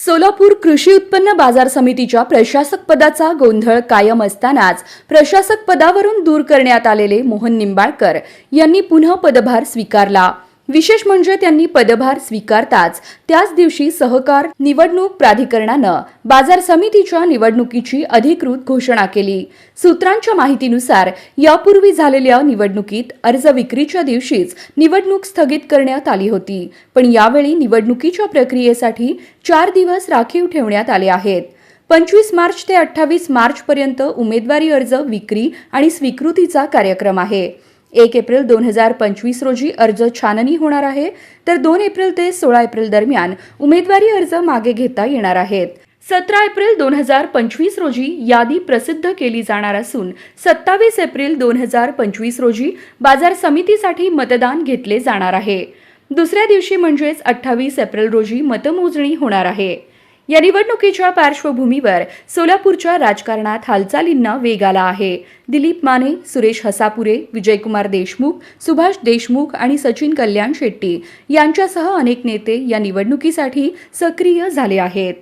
सोलापूर कृषी उत्पन्न बाजार समितीच्या प्रशासक पदाचा गोंधळ कायम असतानाच प्रशासक पदावरून दूर करण्यात आलेले मोहन निंबाळकर यांनी पुन्हा पदभार स्वीकारला। विशेष म्हणजे त्यांनी पदभार स्वीकारताच त्याच दिवशी सहकार निवडणूक प्राधिकरणानं बाजार समितीच्या निवडणुकीची अधिकृत घोषणा केली। सूत्रांच्या माहितीनुसार यापूर्वी झालेल्या निवडणुकीत अर्ज विक्रीच्या दिवशीच निवडणूक स्थगित करण्यात आली होती, पण यावेळी निवडणुकीच्या प्रक्रियेसाठी 4 दिवस राखीव ठेवण्यात आले आहेत। 25 मार्च ते 28 मार्च पर्यंत उमेदवारी अर्ज विक्री आणि स्वीकृतीचा कार्यक्रम आहे। 1 एप्रिल 2025 रोजी अर्ज छाननी होणार आहे, तर 2 एप्रिल ते 16 एप्रिल दरम्यान उमेदवारी अर्ज मागे घेता येणार आहेत। 17 एप्रिल 2025 रोजी यादी प्रसिद्ध केली जाणार असून 27 एप्रिल 2025 रोजी बाजार समितीसाठी मतदान घेतले जाणार आहे। दुसऱ्या दिवशी म्हणजेच 28 एप्रिल रोजी मतमोजणी होणार आहे। या निवडणुकीच्या पार्श्वभूमीवर सोलापूरच्या राजकारणात हालचालींना वेग आला आहे। दिलीप माने, सुरेश हसापुरे, विजयकुमार देशमुख, सुभाष देशमुख आणि सचिन कल्याण शेट्टी यांच्यासह अनेक नेते या निवडणुकीसाठी सक्रिय झाले आहेत।